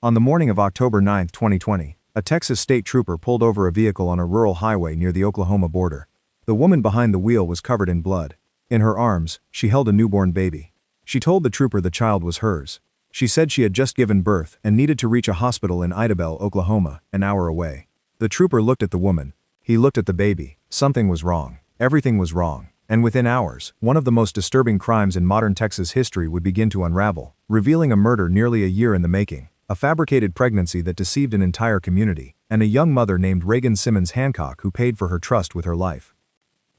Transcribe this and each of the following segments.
On the morning of October 9, 2020, a Texas state trooper pulled over a vehicle on a rural highway near the Oklahoma border. The woman behind the wheel was covered in blood. In her arms, she held a newborn baby. She told the trooper the child was hers. She said she had just given birth and needed to reach a hospital in Idabel, Oklahoma, an hour away. The trooper looked at the woman. He looked at the baby. Something was wrong. Everything was wrong. And within hours, one of the most disturbing crimes in modern Texas history would begin to unravel, revealing a murder nearly a year in the making, a fabricated pregnancy that deceived an entire community, and a young mother named Reagan Simmons Hancock who paid for her trust with her life.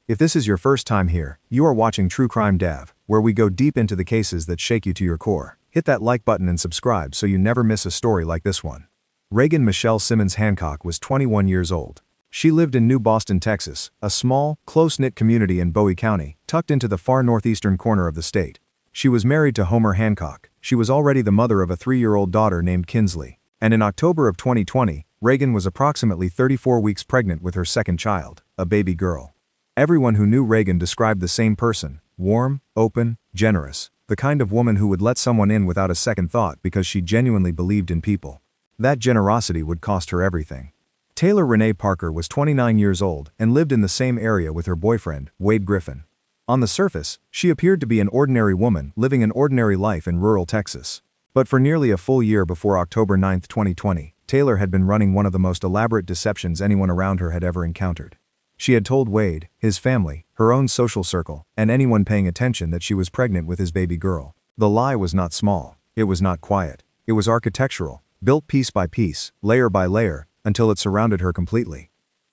If this is your first time here, you are watching True Crime Dav, where we go deep into the cases that shake you to your core. Hit that like button and subscribe so you never miss a story like this one. Reagan Michelle Simmons Hancock was 21 years old. She lived in New Boston, Texas, a small, close-knit community in Bowie County, tucked into the far northeastern corner of the state. She was married to Homer Hancock. She was already the mother of a 3-year-old daughter named Kinsley. And in October of 2020, Reagan was approximately 34 weeks pregnant with her second child, a baby girl. Everyone who knew Reagan described the same person: warm, open, generous, the kind of woman who would let someone in without a second thought because she genuinely believed in people. That generosity would cost her everything. Taylor Renee Parker was 29 years old and lived in the same area with her boyfriend, Wade Griffin. On the surface, she appeared to be an ordinary woman living an ordinary life in rural Texas. But for nearly a full year before October 9, 2020, Taylor had been running one of the most elaborate deceptions anyone around her had ever encountered. She had told Wade, his family, her own social circle, and anyone paying attention that she was pregnant with his baby girl. The lie was not small. It was not quiet. It was architectural, built piece by piece, layer by layer, until it surrounded her completely.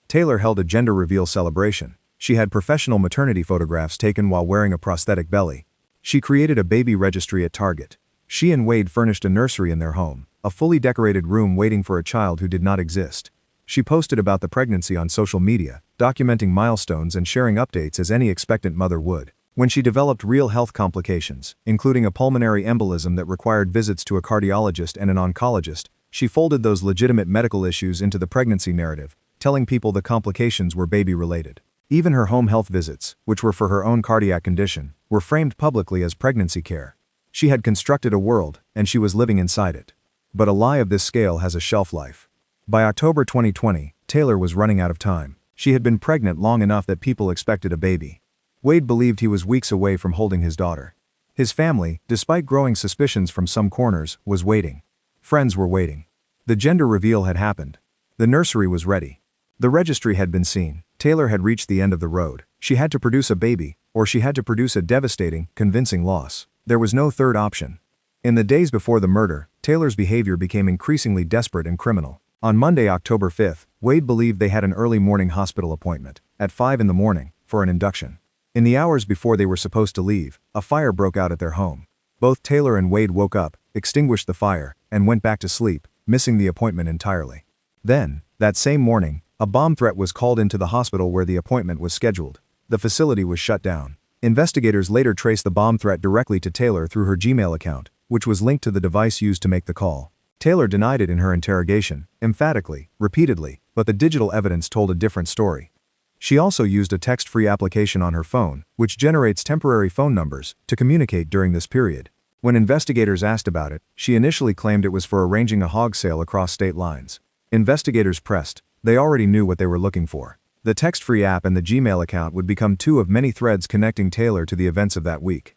Taylor held a gender reveal celebration. She had professional maternity photographs taken while wearing a prosthetic belly. She created a baby registry at Target. She and Wade furnished a nursery in their home, a fully decorated room waiting for a child who did not exist. She posted about the pregnancy on social media, documenting milestones and sharing updates as any expectant mother would. When she developed real health complications, including a pulmonary embolism that required visits to a cardiologist and an oncologist, she folded those legitimate medical issues into the pregnancy narrative, telling people the complications were baby-related. Even her home health visits, which were for her own cardiac condition, were framed publicly as pregnancy care. She had constructed a world, and she was living inside it. But a lie of this scale has a shelf life. By October 2020, Taylor was running out of time. She had been pregnant long enough that people expected a baby. Wade believed he was weeks away from holding his daughter. His family, despite growing suspicions from some corners, was waiting. Friends were waiting. The gender reveal had happened. The nursery was ready. The registry had been seen. Taylor had reached the end of the road. She had to produce a baby, or she had to produce a devastating, convincing loss. There was no third option. In the days before the murder, Taylor's behavior became increasingly desperate and criminal. On Monday, October 5th, Wade believed they had an early morning hospital appointment, at 5 in the morning, for an induction. In the hours before they were supposed to leave, a fire broke out at their home. Both Taylor and Wade woke up, extinguished the fire, and went back to sleep, missing the appointment entirely. Then, that same morning, a bomb threat was called into the hospital where the appointment was scheduled. The facility was shut down. Investigators later traced the bomb threat directly to Taylor through her Gmail account, which was linked to the device used to make the call. Taylor denied it in her interrogation, emphatically, repeatedly, but the digital evidence told a different story. She also used a text-free application on her phone, which generates temporary phone numbers, to communicate during this period. When investigators asked about it, she initially claimed it was for arranging a hog sale across state lines. Investigators pressed. They already knew what they were looking for. The text-free app and the Gmail account would become two of many threads connecting Taylor to the events of that week.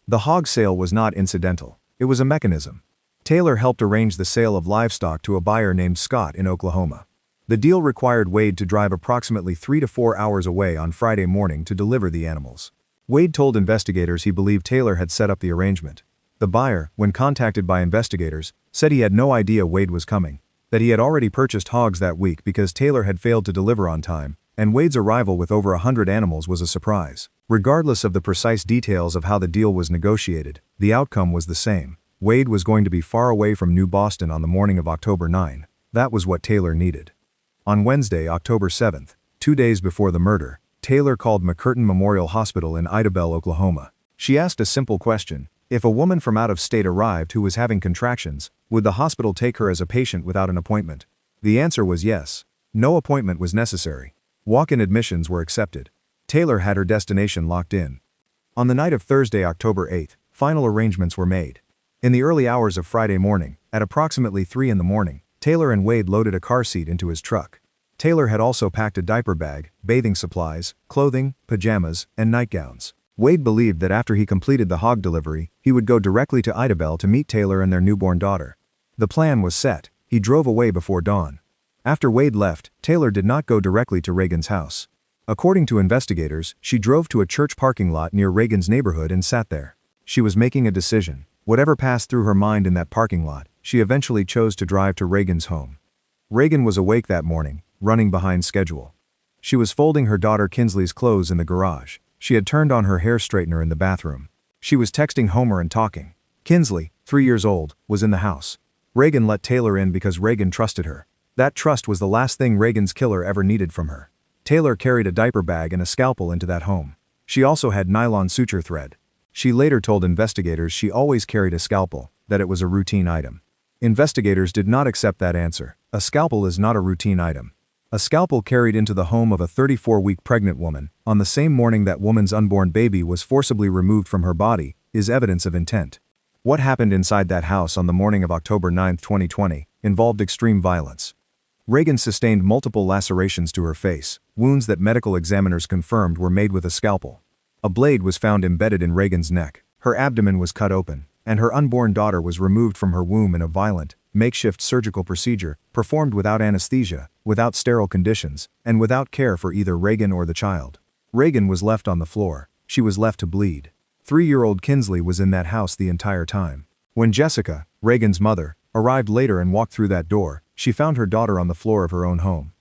The hog sale was not incidental. It was a mechanism. Taylor helped arrange the sale of livestock to a buyer named Scott in Oklahoma. The deal required Wade to drive approximately 3 to 4 hours away on Friday morning to deliver the animals. Wade told investigators he believed Taylor had set up the arrangement. The buyer, when contacted by investigators, said he had no idea Wade was coming, that he had already purchased hogs that week because Taylor had failed to deliver on time, and Wade's arrival with over 100 animals was a surprise. Regardless of the precise details of how the deal was negotiated, the outcome was the same. Wade was going to be far away from New Boston on the morning of October 9. That was what Taylor needed. On Wednesday, October 7th, 2 days before the murder, Taylor called McCurtain Memorial Hospital in Idabel, Oklahoma. She asked a simple question. If a woman from out of state arrived who was having contractions, would the hospital take her as a patient without an appointment? The answer was yes. No appointment was necessary. Walk-in admissions were accepted. Taylor had her destination locked in. On the night of Thursday, October 8, final arrangements were made. In the early hours of Friday morning, at approximately 3 in the morning, Taylor and Wade loaded a car seat into his truck. Taylor had also packed a diaper bag, bathing supplies, clothing, pajamas, and nightgowns. Wade believed that after he completed the hog delivery, he would go directly to Idabel to meet Taylor and their newborn daughter. The plan was set. He drove away before dawn. After Wade left, Taylor did not go directly to Reagan's house. According to investigators, she drove to a church parking lot near Reagan's neighborhood and sat there. She was making a decision. Whatever passed through her mind in that parking lot, she eventually chose to drive to Reagan's home. Reagan was awake that morning, running behind schedule. She was folding her daughter Kinsley's clothes in the garage. She had turned on her hair straightener in the bathroom. She was texting Homer and talking. Kinsley, 3 years old, was in the house. Reagan let Taylor in because Reagan trusted her. That trust was the last thing Reagan's killer ever needed from her. Taylor carried a diaper bag and a scalpel into that home. She also had nylon suture thread. She later told investigators she always carried a scalpel, that it was a routine item. Investigators did not accept that answer. A scalpel is not a routine item. A scalpel carried into the home of a 34-week pregnant woman, on the same morning that woman's unborn baby was forcibly removed from her body, is evidence of intent. What happened inside that house on the morning of October 9, 2020, involved extreme violence. Reagan sustained multiple lacerations to her face, wounds that medical examiners confirmed were made with a scalpel. A blade was found embedded in Reagan's neck, her abdomen was cut open, and her unborn daughter was removed from her womb in a violent, makeshift surgical procedure, performed without anesthesia, without sterile conditions, and without care for either Reagan or the child. Reagan was left on the floor. She was left to bleed. 3-year-old Kinsley was in that house the entire time. When Jessica, Reagan's mother, arrived later and walked through that door, she found her daughter on the floor of her own home.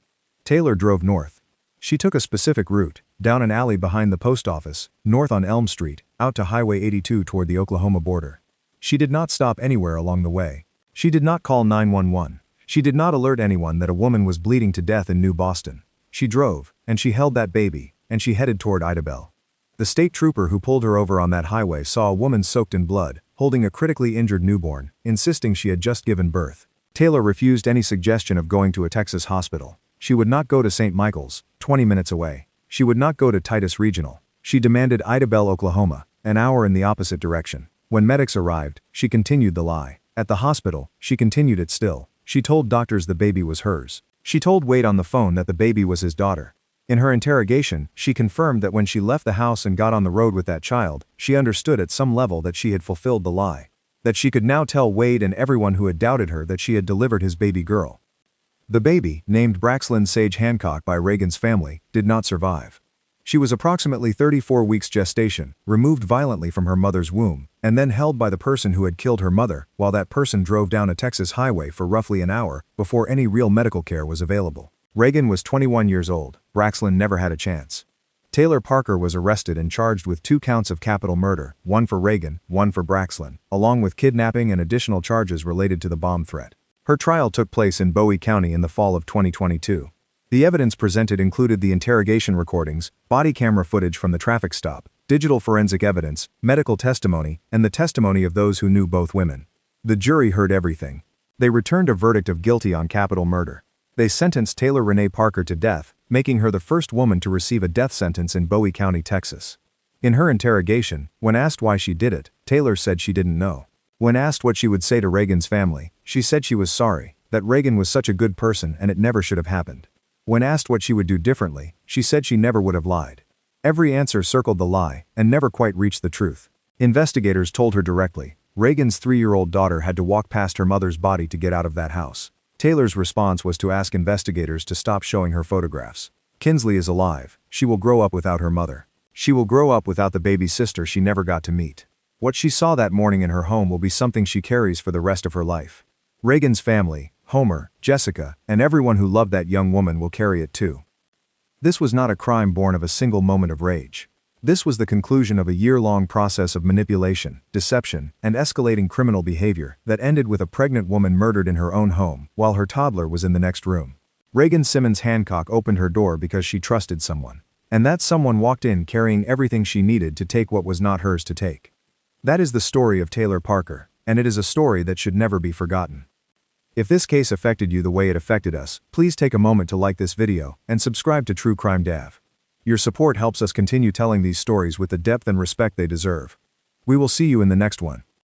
Taylor drove north. She took a specific route, down an alley behind the post office, north on Elm Street, out to Highway 82 toward the Oklahoma border. She did not stop anywhere along the way. She did not call 911. She did not alert anyone that a woman was bleeding to death in New Boston. She drove, and she held that baby, and she headed toward Idabel. The state trooper who pulled her over on that highway saw a woman soaked in blood, holding a critically injured newborn, insisting she had just given birth. Taylor refused any suggestion of going to a Texas hospital. She would not go to St. Michael's, 20 minutes away. She would not go to Titus Regional. She demanded Idabel, Oklahoma, an hour in the opposite direction. When medics arrived, she continued the lie. At the hospital, she continued it still. She told doctors the baby was hers. She told Wade on the phone that the baby was his daughter. In her interrogation, she confirmed that when she left the house and got on the road with that child, she understood at some level that she had fulfilled the lie. That she could now tell Wade and everyone who had doubted her that she had delivered his baby girl. The baby, named Braxlyn Sage Hancock by Reagan's family, did not survive. She was approximately 34 weeks gestation, removed violently from her mother's womb, and then held by the person who had killed her mother, while that person drove down a Texas highway for roughly an hour before any real medical care was available. Reagan was 21 years old. Braxlyn never had a chance. Taylor Parker was arrested and charged with 2 counts of capital murder, 1 for Reagan, 1 for Braxlyn, along with kidnapping and additional charges related to the bomb threat. Her trial took place in Bowie County in the fall of 2022. The evidence presented included the interrogation recordings, body camera footage from the traffic stop, digital forensic evidence, medical testimony, and the testimony of those who knew both women. The jury heard everything. They returned a verdict of guilty on capital murder. They sentenced Taylor Renee Parker to death, making her the first woman to receive a death sentence in Bowie County, Texas. In her interrogation, when asked why she did it, Taylor said she didn't know. When asked what she would say to Reagan's family, she said she was sorry, that Reagan was such a good person and it never should have happened. When asked what she would do differently, she said she never would have lied. Every answer circled the lie and never quite reached the truth. Investigators told her directly, Reagan's 3-year-old daughter had to walk past her mother's body to get out of that house. Taylor's response was to ask investigators to stop showing her photographs. Kinsley is alive. She will grow up without her mother. She will grow up without the baby sister she never got to meet. What she saw that morning in her home will be something she carries for the rest of her life. Reagan's family, Homer, Jessica, and everyone who loved that young woman will carry it too. This was not a crime born of a single moment of rage. This was the conclusion of a year-long process of manipulation, deception, and escalating criminal behavior that ended with a pregnant woman murdered in her own home while her toddler was in the next room. Reagan Simmons Hancock opened her door because she trusted someone. And that someone walked in carrying everything she needed to take what was not hers to take. That is the story of Taylor Parker, and it is a story that should never be forgotten. If this case affected you the way it affected us, please take a moment to like this video and subscribe to True Crime Dav. Your support helps us continue telling these stories with the depth and respect they deserve. We will see you in the next one.